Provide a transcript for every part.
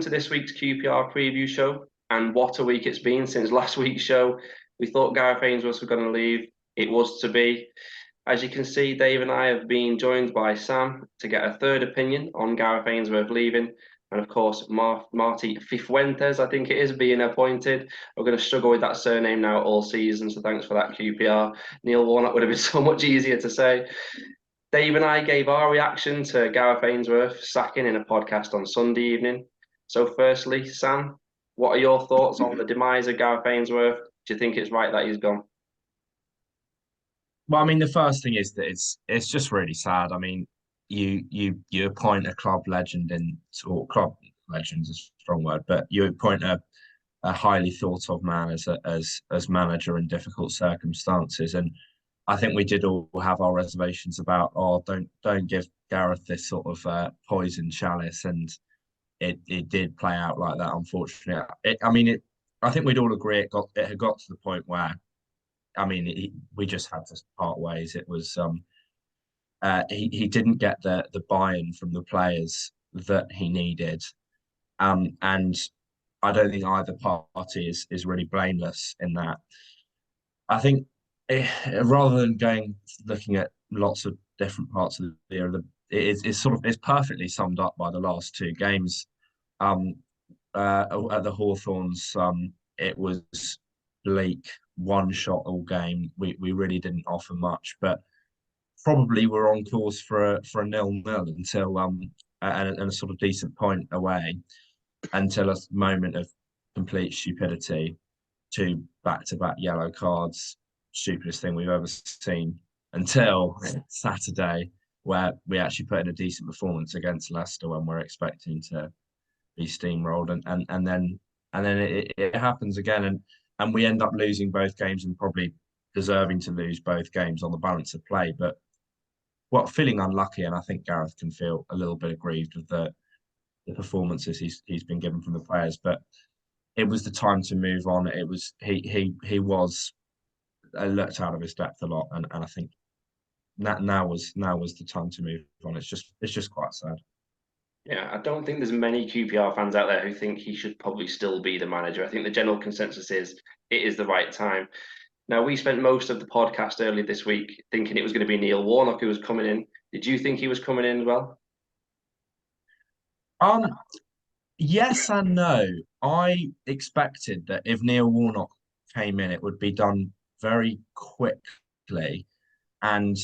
welcome to this week's QPR Preview Show. And what a week it's been since last week's show. We thought Gareth Ainsworth was going to leave. It was to be. As you can see, Dave and I have been joined by Sam to get a third opinion on Gareth Ainsworth leaving. And of course, Marti Cifuentes, I think it is, being appointed. We're going to struggle with that surname now all season, so thanks for that, QPR. Neil Warnock would have been so much easier to say. Dave and I gave our reaction to Gareth Ainsworth sacking in a podcast on Sunday evening. So firstly, Sam, what are your thoughts on the demise of Gareth Ainsworth? Do you think it's right that he's gone? Well, I mean, the first thing is that it's just really sad. I mean, you appoint a club legend or club legend's a strong word, but you appoint a highly thought of man as manager in difficult circumstances. And I think we did all have our reservations about, don't give Gareth this sort of poison chalice, and it did play out like that, unfortunately. I think we'd all agree it had got to the point where, I mean, we just had to part ways. It was he didn't get the buy-in from the players that he needed, and I don't think either party is really blameless in that. I think rather than looking at lots of different parts of the year, it's perfectly summed up by the last two games. At the Hawthorns, it was bleak, one shot all game. We really didn't offer much, but probably we're on course for a 0-0 until and a sort of decent point away until a moment of complete stupidity, two back-to-back yellow cards, stupidest thing we've ever seen, until Saturday, where we actually put in a decent performance against Leicester when we're expecting to be steamrolled, and then it happens again, and we end up losing both games and probably deserving to lose both games on the balance of play. But feeling unlucky, and I think Gareth can feel a little bit aggrieved with the performances he's been given from the players. But it was the time to move on. It was he was looked out of his depth a lot, and I think now was the time to move on. It's just quite sad. Yeah, I don't think there's many QPR fans out there who think he should probably still be the manager. I think the general consensus is it is the right time. Now, we spent most of the podcast earlier this week thinking it was going to be Neil Warnock who was coming in. Did you think he was coming in as well? Yes and no. I expected that if Neil Warnock came in, it would be done very quickly, and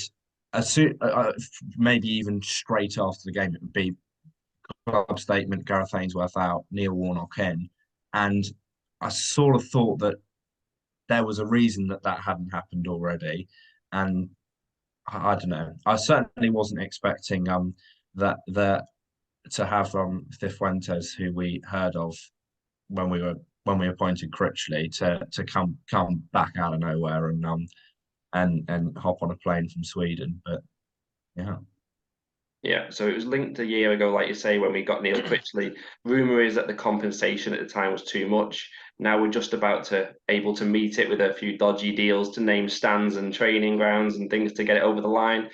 maybe even straight after the game, it would be club statement, Gareth Ainsworth out, Neil Warnock in. And I sort of thought that there was a reason that hadn't happened already. And I don't know. I certainly wasn't expecting that to have Cifuentes, who we heard of when we appointed Critchley, to come back out of nowhere and hop on a plane from Sweden. But yeah. Yeah, so it was linked a year ago, like you say, when we got Neil Critchley. Rumour is that the compensation at the time was too much. Now we're just able to meet it with a few dodgy deals to name stands and training grounds and things to get it over the line.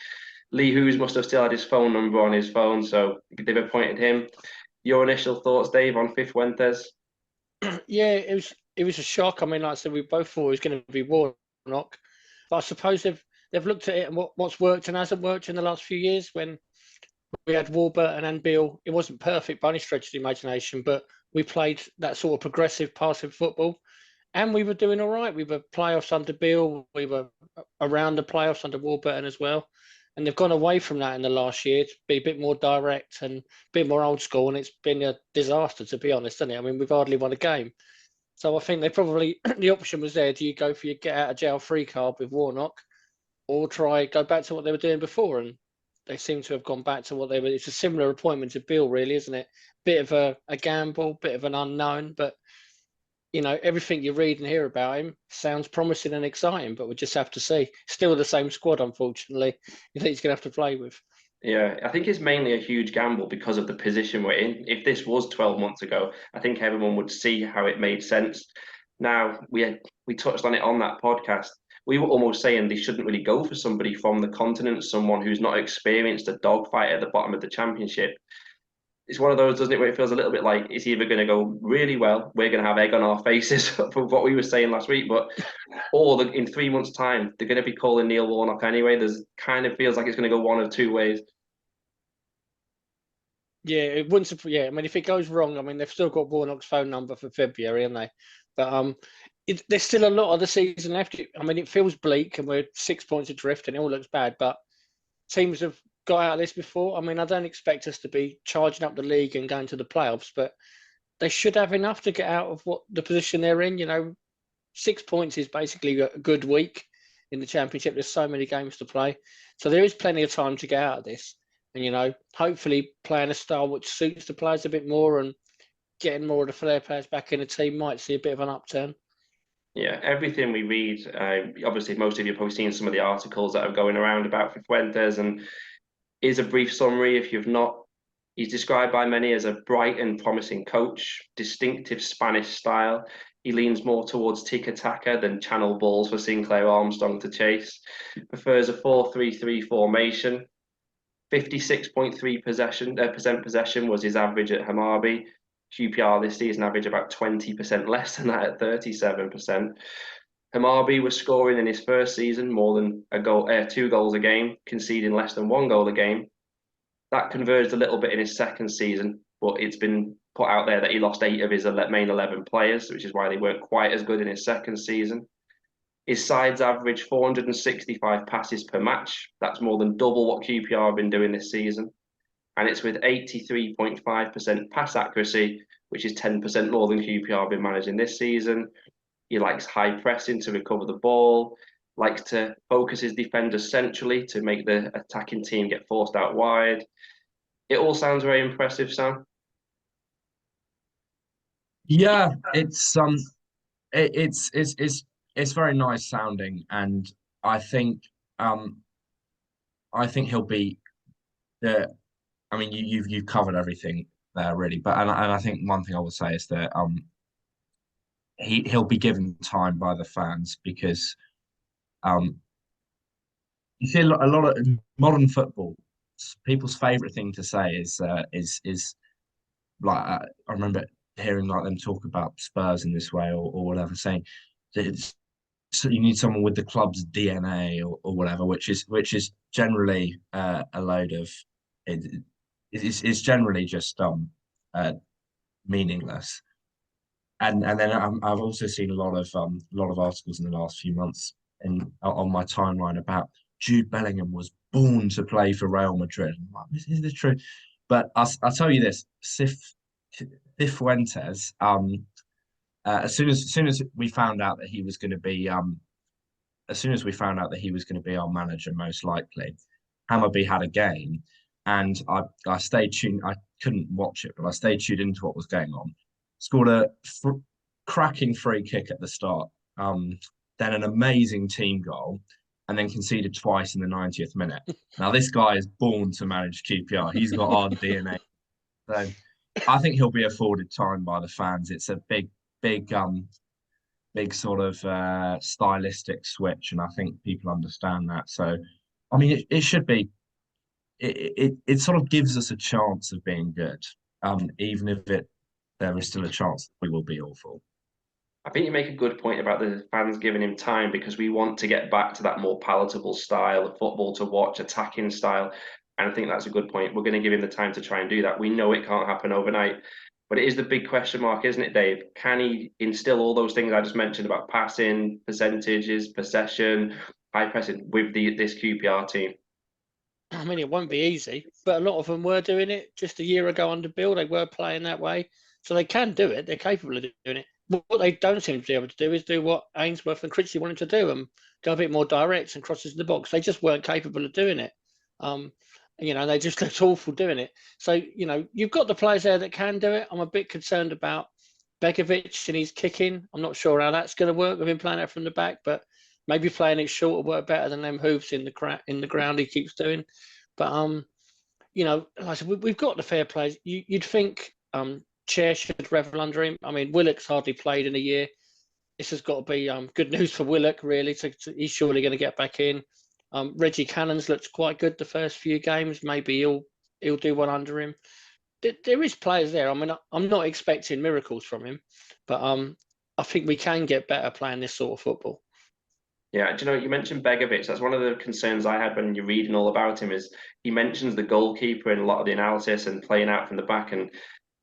Lee Hughes must have still had his phone number on his phone, so they've appointed him. Your initial thoughts, Dave, on Cifuentes? Yeah, it was a shock. I mean, like I said, we both thought it was going to be Warnock, but I suppose they've looked at it and what's worked and hasn't worked in the last few years. When we had Warburton and Beale, it wasn't perfect by any stretch of the imagination, but we played that sort of progressive, passive football, and we were doing all right. We were playoffs under Beale, we were around the playoffs under Warburton as well, and they've gone away from that in the last year to be a bit more direct and a bit more old school, and it's been a disaster, to be honest, isn't it? I mean, we've hardly won a game. So I think they probably, the option was there. Do you go for your get out of jail free card with Warnock, or go back to what they were doing before? And they seem to have gone back to what they were. It's a similar appointment to Beale, really, isn't it? Bit of a gamble, bit of an unknown, but everything you read and hear about him sounds promising and exciting, but we'll just have to see. Still the same squad, unfortunately, that he's going to have to play with. Yeah, I think it's mainly a huge gamble because of the position we're in. If this was 12 months ago, I think everyone would see how it made sense. Now, we touched on it on that podcast. We were almost saying they shouldn't really go for somebody from the continent, someone who's not experienced a dogfight at the bottom of the championship. it's one of those, doesn't it, where it feels a little bit like it's either going to go really well, we're going to have egg on our faces for what we were saying last week, or in 3 months' time, they're going to be calling Neil Warnock anyway. There's kind of feels like it's going to go one of two ways. Yeah, it wouldn't. Yeah, I mean, if it goes wrong, I mean, they've still got Warnock's phone number for February, haven't they? But there's still a lot of the season left. I mean, it feels bleak, and we're 6 points adrift, and it all looks bad. But teams have got out of this before. I mean, I don't expect us to be charging up the league and going to the playoffs, but they should have enough to get out of what the position they're in. 6 points is basically a good week in the Championship. There's so many games to play, so there is plenty of time to get out of this. And hopefully playing a style which suits the players a bit more and getting more of the flair players back in the team might see a bit of an upturn. Yeah, everything we read, obviously most of you have probably seen some of the articles that are going around about Cifuentes, and is a brief summary if you've not. He's described by many as a bright and promising coach, distinctive Spanish style. He leans more towards tiki-taka than channel balls for Sinclair Armstrong to chase. Prefers a 4-3-3 formation. 56.3% possession was his average at Hammarby. QPR this season averaged about 20% less than that at 37%. Hammarby was scoring in his first season more than 2 goals a game, conceding less than 1 goal a game. That converged a little bit in his second season, but it's been put out there that he lost 8 of his main 11 players, which is why they weren't quite as good in his second season. His sides average 465 passes per match. That's more than double what QPR have been doing this season. And it's with 83.5% pass accuracy, which is 10% more than QPR have been managing this season. He likes high pressing to recover the ball, likes to focus his defenders centrally to make the attacking team get forced out wide. It all sounds very impressive, Sam. Yeah, it's very nice sounding, and I think he'll be the. I mean, you've covered everything there really, but and I think one thing I would say is that he'll be given time by the fans because you see a lot of modern football. People's favorite thing to say is like I remember hearing like them talk about Spurs in this way or whatever, saying that so you need someone with the club's DNA or whatever, which is generally a load of it's generally just meaningless. And then I've also seen a lot of articles in the last few months on my timeline about Jude Bellingham was born to play for Real Madrid. I'm like, is this true? But I'll tell you this: Cifuentes. As soon as we found out that he was going to be as soon as we found out that he was going to be our manager, most likely, Hammarby had a game, and I stayed tuned. I couldn't watch it, but I stayed tuned into what was going on. Scored a cracking free kick at the start, then an amazing team goal, and then conceded twice in the 90th minute. Now this guy is born to manage QPR. He's got our DNA. So I think he'll be afforded time by the fans. It's a big sort of stylistic switch, and I think people understand that. So, I mean, it should be. It sort of gives us a chance of being good, even if there is still a chance that we will be awful. I think you make a good point about the fans giving him time because we want to get back to that more palatable style of football to watch, attacking style. And I think that's a good point. We're going to give him the time to try and do that. We know it can't happen overnight. But it is the big question mark, isn't it, Dave? Can he instill all those things I just mentioned about passing, percentages, possession, high pressing with this QPR team? I mean, it won't be easy, but a lot of them were doing it just a year ago under Bill. They were playing that way. So they can do it. They're capable of doing it. What they don't seem to be able to do is do what Ainsworth and Critchley wanted to do and go a bit more direct and crosses in the box. They just weren't capable of doing it. They just looked awful doing it. So, you've got the players there that can do it. I'm a bit concerned about Begovic and his kicking. I'm not sure how that's going to work with him playing it from the back, but maybe playing it short will work better than them hooves in the ground he keeps doing. But like I said, we've got the fair play. You'd think Chair should revel under him. I mean, Willock's hardly played in a year. This has got to be good news for Willock, really. He's surely going to get back in. Reggie Cannon's looked quite good the first few games. Maybe he'll do one under him. there is players there. I mean, I'm not expecting miracles from him, but I think we can get better playing this sort of football. Yeah, do you know, you mentioned Begovic. That's one of the concerns I had when you're reading all about him is he mentions the goalkeeper in a lot of the analysis and playing out from the back. And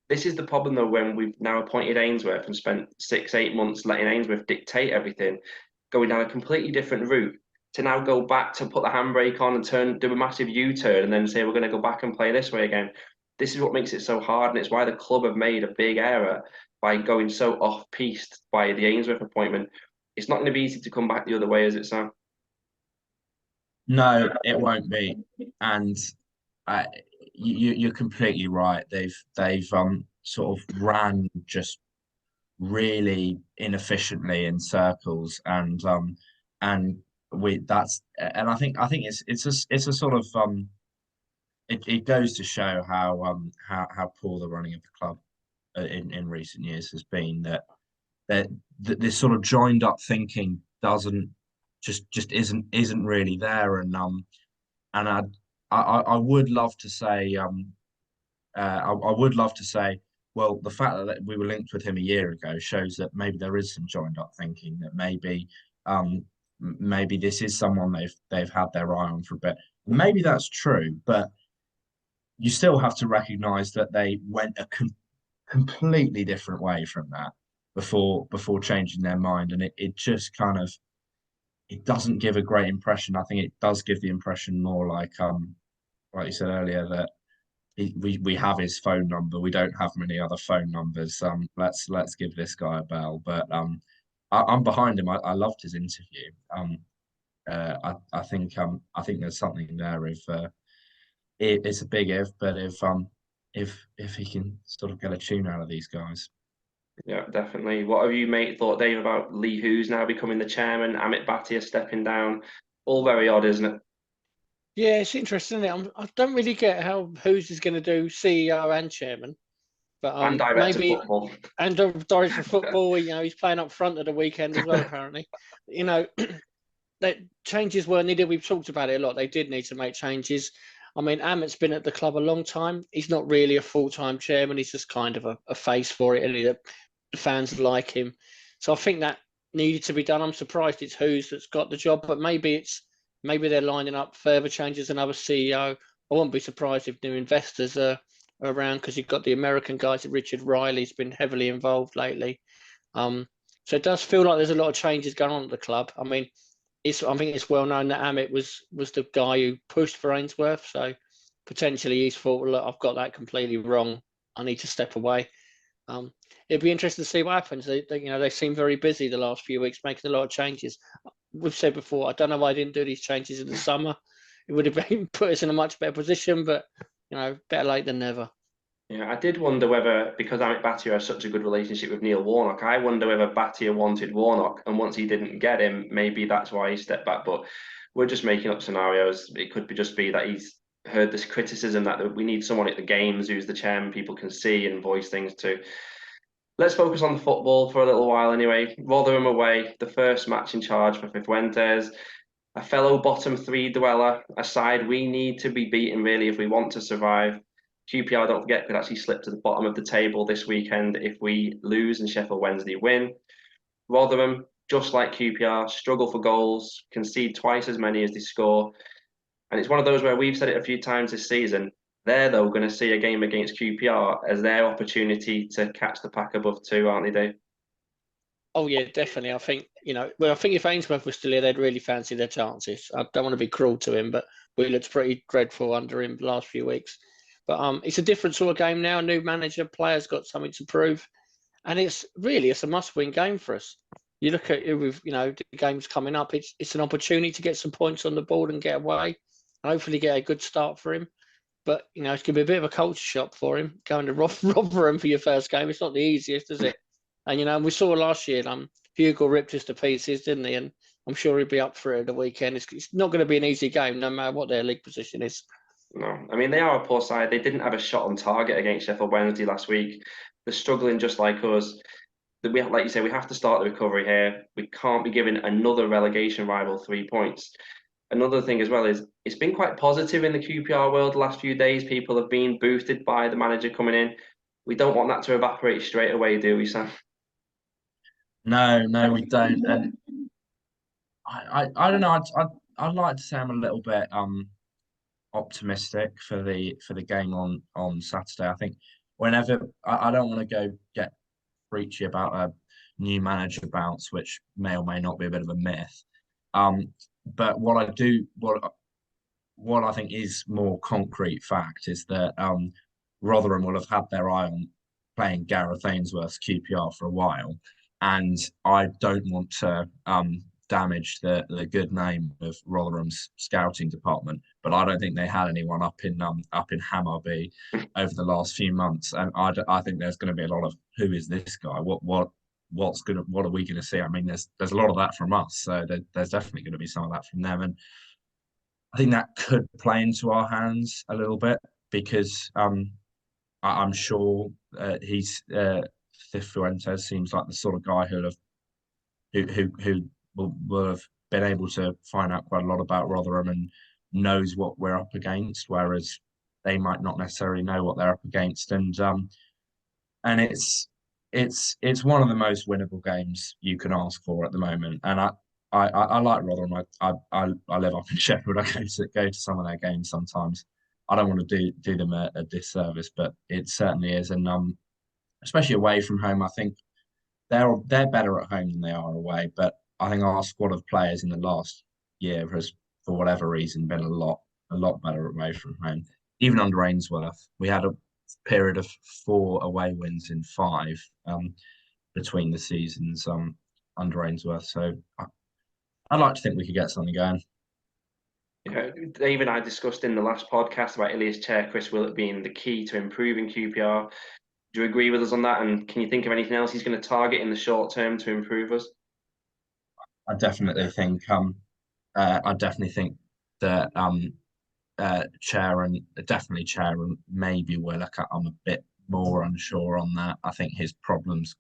this is the problem, though, when we've now appointed Ainsworth and spent 6, 8 months letting Ainsworth dictate everything, going down a completely different route, to now go back to put the handbrake on and do a massive U-turn and then say we're going to go back and play this way again. This is what makes it so hard, and it's why the club have made a big error by going so off-piste by the Ainsworth appointment. It's not going to be easy to come back the other way, is it, Sam? No, it won't be. And uh, you're completely right. They've sort of ran just really inefficiently in circles, and I think it's a sort of it goes to show how poor the running of the club in recent years has been, that this sort of joined up thinking doesn't just isn't really there. And I would love to say I would love to say, well, the fact that we were linked with him a year ago shows that maybe there is some joined up thinking, that maybe this is someone they've had their eye on for a bit. Maybe that's true, but you still have to recognise that they went a completely different way from that before changing their mind, and it just kind of, it doesn't give a great impression. I think it does give the impression more like you said earlier, that we have his phone number. We don't have many other phone numbers. Let's give this guy a bell. But I'm behind him. I loved his interview. I think there's something there. It's a big if, but if he can sort of get a tune out of these guys. Yeah, definitely. What have you, mate, thought, Dave, about Lee Hoos now becoming the chairman, Amit Bhatia stepping down? All very odd, isn't it? Yeah, it's interesting, isn't it? I don't really get how Who's is going to do CEO and chairman, but And director of maybe football. and director of football. He's playing up front at the weekend as well. Apparently, that changes were needed. We've talked about it a lot. They did need to make changes. I mean, Amit's been at the club a long time. He's not really a full-time chairman. He's just kind of a face for it, and the fans like him. So I think that needed to be done. I'm surprised it's Who's that's got the job, but maybe they're lining up further changes. Another CEO. I won't be surprised if new investors are around, because you've got the American guys. Richard Riley's been heavily involved lately. So it does feel like there's a lot of changes going on at the club. I mean, I think it's well known that Amit was the guy who pushed for Ainsworth. So potentially he's thought, well, look, I've got that completely wrong. I need to step away. It'd be interesting to see what happens. They seem very busy the last few weeks, making a lot of changes. We've said before, I don't know why I didn't do these changes in the summer. It would have been put us in a much better position, but better late than never. Yeah, I did wonder whether, because Amit Bhatia has such a good relationship with Neil Warnock, I wonder whether Bhatia wanted Warnock, and once he didn't get him, maybe that's why he stepped back. But we're just making up scenarios. It could just be that he's heard this criticism that we need someone at the games who's the chairman people can see and voice things to. Let's focus on the football for a little while anyway. Rotherham away, the first match in charge for Cifuentes, a fellow bottom three dweller, a side we need to be beaten really if we want to survive. QPR, don't forget, could actually slip to the bottom of the table this weekend if we lose and Sheffield Wednesday win. Rotherham, just like QPR, struggle for goals, concede twice as many as they score. And it's one of those where we've said it a few times this season. They're, though, going to see a game against QPR as their opportunity to catch the pack above two, aren't they, Dave? Oh, yeah, definitely. I think, I think if Ainsworth was still here, they'd really fancy their chances. I don't want to be cruel to him, but we looked pretty dreadful under him the last few weeks. But it's a different sort of game now. New manager, players got something to prove. And it's a must-win game for us. You look at it with, the games coming up, it's an opportunity to get some points on the board and get away. Hopefully get a good start for him. But, it's going to be a bit of a culture shock for him, going to Rotherham for your first game. It's not the easiest, is it? And, we saw last year, Hugo ripped us to pieces, didn't he? And I'm sure he'd be up for it at the weekend. It's not going to be an easy game, no matter what their league position is. No, I mean, they are a poor side. They didn't have a shot on target against Sheffield Wednesday last week. They're struggling just like us. Like you say, we have to start the recovery here. We can't be giving another relegation rival 3 points. another thing as well is it's been quite positive in the QPR world the last few days. People have been boosted by the manager coming in. We don't want that to evaporate straight away, do we, Sam? No, we don't. And I don't know. I'd like to say I'm a little bit optimistic for the game on Saturday. I think whenever I don't want to go get preachy about a new manager bounce, which may or may not be a bit of a myth. But what I think is more concrete fact is that Rotherham will have had their eye on playing Gareth Ainsworth's QPR for a while, and I don't want to damage the good name of Rotherham's scouting department, but I don't think they had anyone up in Hammarby over the last few months, and I think there's going to be a lot of who is this guy? What are we going to see? I mean, there's a lot of that from us, so there's definitely going to be some of that from them, and I think that could play into our hands a little bit because I'm sure Cifuentes seems like the sort of guy who will have been able to find out quite a lot about Rotherham and knows what we're up against, whereas they might not necessarily know what they're up against, and it's one of the most winnable games you can ask for at the moment, and I like Rotherham. I live up in Sheffield. I go to some of their games sometimes. I don't want to do them a disservice, but it certainly is, and especially away from home, I think they're better at home than they are away. But I think our squad of players in the last year has, for whatever reason, been a lot better away from home. Even under Ainsworth, we had a period of 4 away wins in 5 between the seasons under Ainsworth. So I'd like to think we could get something going. Yeah, Dave and I discussed in the last podcast about Ilias Chair, Chris Willett being the key to improving QPR. Do you agree with us on that? And can you think of anything else he's going to target in the short term to improve us? I definitely think that Chair and maybe Willock. I'm a bit more unsure on that. I think his problems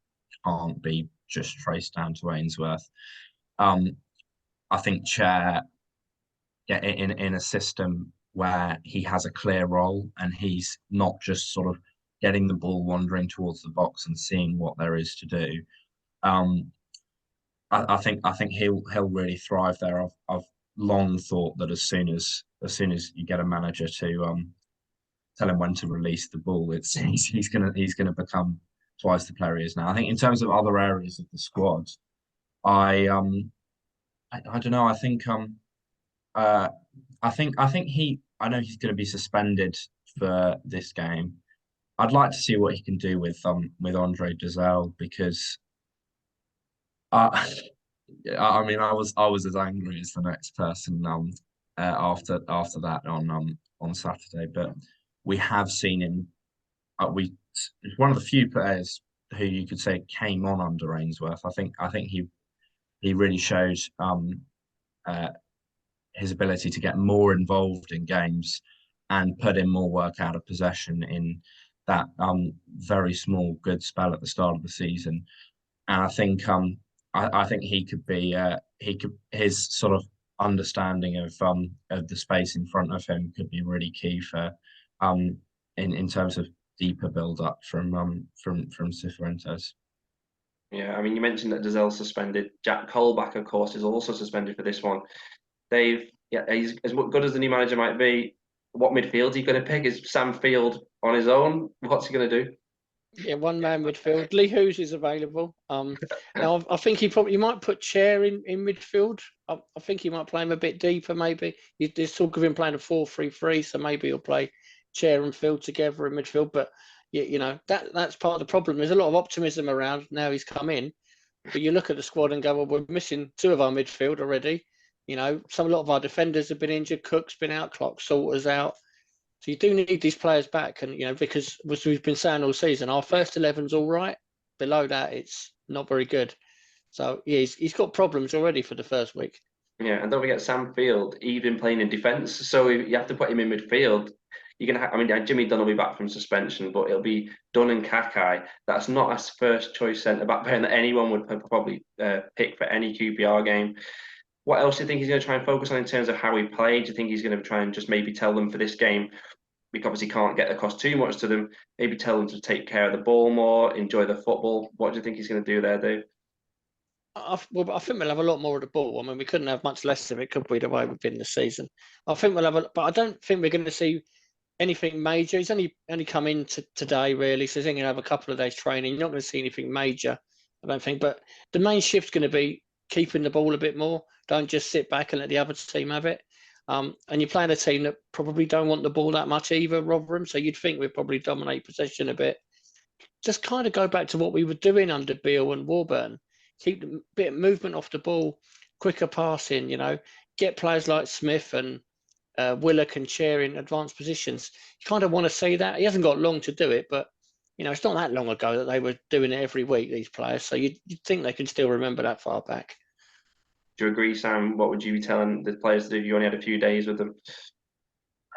can't be just traced down to Ainsworth. I think Chair, in a system where he has a clear role and he's not just sort of getting the ball wandering towards the box and seeing what there is to do. I think he'll really thrive there. I've long thought that as soon as you get a manager to tell him when to release the ball, he's gonna become twice the player he is now. I think in terms of other areas of the squad, I don't know. I know he's going to be suspended for this game. I'd like to see what he can do with Andre Dazelle because I mean I was as angry as the next person after that on Saturday, but we have seen him. It's one of the few players who you could say came on under Ainsworth. I think he really showed his ability to get more involved in games and put in more work out of possession in that very small good spell at the start of the season. And I think he could be his sort of understanding of the space in front of him could be really key for in terms of deeper build up from Cifuentes. Yeah, I mean, you mentioned that Dazelle's suspended. Jack Colback, of course, is also suspended for this one. Dave, yeah, he's as good as the new manager might be. What midfield are you going to pick? Is Sam Field on his own? What's he going to do? Yeah, one man midfield. Lee Hughes is available. Now I think he might put Chair in midfield. I think he might play him a bit deeper. Maybe there's talk of him playing a 4-3-3, so maybe he'll play Chair and Field together in midfield. But that's part of the problem. There's a lot of optimism around now he's come in, but you look at the squad and go, well, we're missing 2 of our midfield already. A lot of our defenders have been injured. Cook's been out. Clark Salter's out. So you do need these players back, and because as we've been saying all season, our first 11's all right. Below that, it's not very good. So yeah, he's got problems already for the first week. Yeah, and don't forget Sam Field. He's been playing in defence, so you have to put him in midfield. You're gonna. I mean, Jimmy Dunn will be back from suspension, but it'll be Dunn and Kakai. That's not a first choice centre back pair that anyone would probably pick for any QPR game. What else do you think he's going to try and focus on in terms of how he played? Do you think he's going to try and just maybe tell them for this game, we obviously can't get across too much to them, maybe tell them to take care of the ball more, enjoy the football? What do you think he's going to do there, Dave? I think we'll have a lot more of the ball. I mean, we couldn't have much less of it, could we, the way we've been this season? I think we'll have but I don't think we're going to see anything major. He's only come in today, really, so he's only going to have a couple of days training. You're not going to see anything major, I don't think. But the main shift's going to be keeping the ball a bit more. Don't just sit back and let the other team have it. And you're playing a team that probably don't want the ball that much either, Rotherham. So you'd think we'd probably dominate possession a bit. Just kind of go back to what we were doing under Beale and Warburton. Keep a bit of movement off the ball, quicker passing, get players like Smith and Willock and Chair in advanced positions. You kind of want to see that. He hasn't got long to do it, but, it's not that long ago that they were doing it every week, these players. So you'd think they can still remember that far back. Do you agree, Sam? What would you be telling the players to do if you only had a few days with them?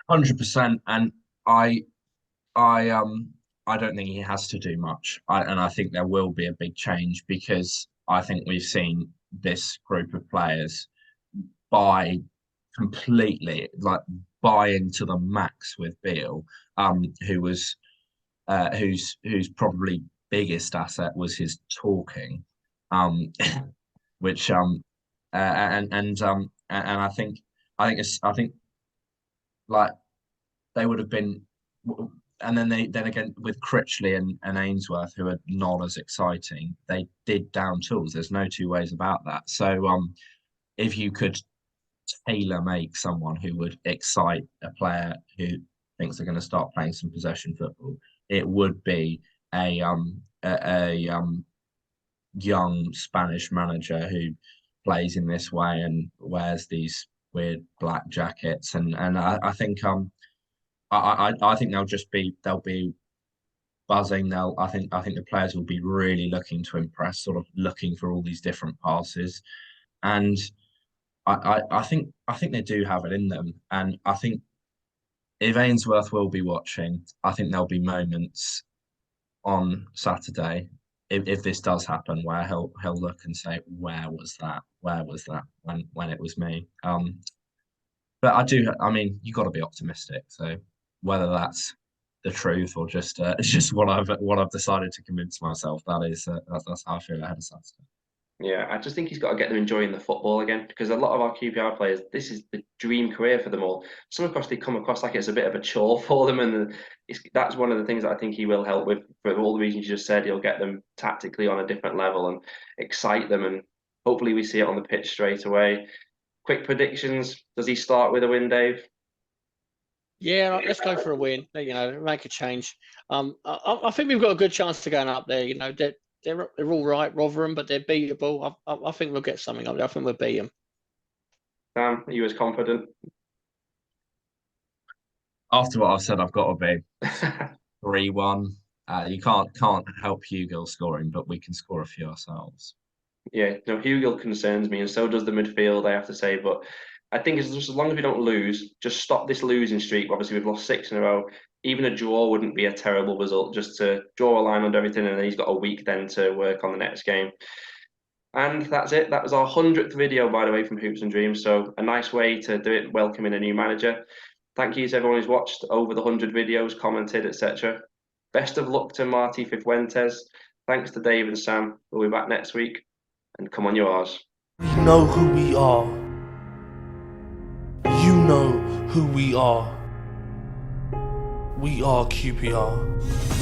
100%. And I don't think he has to do much. And I think there will be a big change, because I think we've seen this group of players buy completely, buy into the max with Beale, whose probably biggest asset was his talking, which I think like they would have been. And then again with Critchley and Ainsworth, who are not as exciting, they did down tools. There's no two ways about that. So if you could tailor make someone who would excite a player who thinks they're going to start playing some possession football, it would be a young Spanish manager who plays in this way and wears these weird black jackets. And I think I think they'll be buzzing. I think the players will be really looking to impress, sort of looking for all these different passes, and I think they do have it in them. And I think if Ainsworth will be watching, I think there'll be moments on Saturday, if this does happen, where he'll look and say, "Where was that? Where was that when it was me?" But I mean, you got to be optimistic. So whether that's the truth or just what I've decided to convince myself, that's how I feel ahead of Saturday. Yeah, I just think he's got to get them enjoying the football again, because a lot of our QPR players, this is the dream career for them all. They come across like it's a bit of a chore for them, and that's one of the things that I think he will help with. For all the reasons you just said, he'll get them tactically on a different level and excite them, and hopefully we see it on the pitch straight away. Quick predictions: does he start with a win, Dave? Yeah, let's go for a win. Make a change. I think we've got a good chance to going up there. They're all right, Rotherham, but they're beatable. I think we'll get something up there. I think we'll beat them. Sam, are you as confident? After what I've said, I've got to be 3-1. You can't help Hugill scoring, but we can score a few ourselves. Yeah, no, Hugill concerns me, and so does the midfield, I have to say. But I think as long as we don't lose, just stop this losing streak. Obviously, we've lost 6 in a row. Even a draw wouldn't be a terrible result, just to draw a line under everything, and then he's got a week then to work on the next game. And that's it. That was our 100th video, by the way, from Hoops and Dreams. So a nice way to do it, welcoming a new manager. Thank you to everyone who's watched over the 100 videos, commented, etc. Best of luck to Marti Cifuentes. Thanks to Dave and Sam. We'll be back next week. And come on, yours. We know who we are. You know who we are. We are QPR.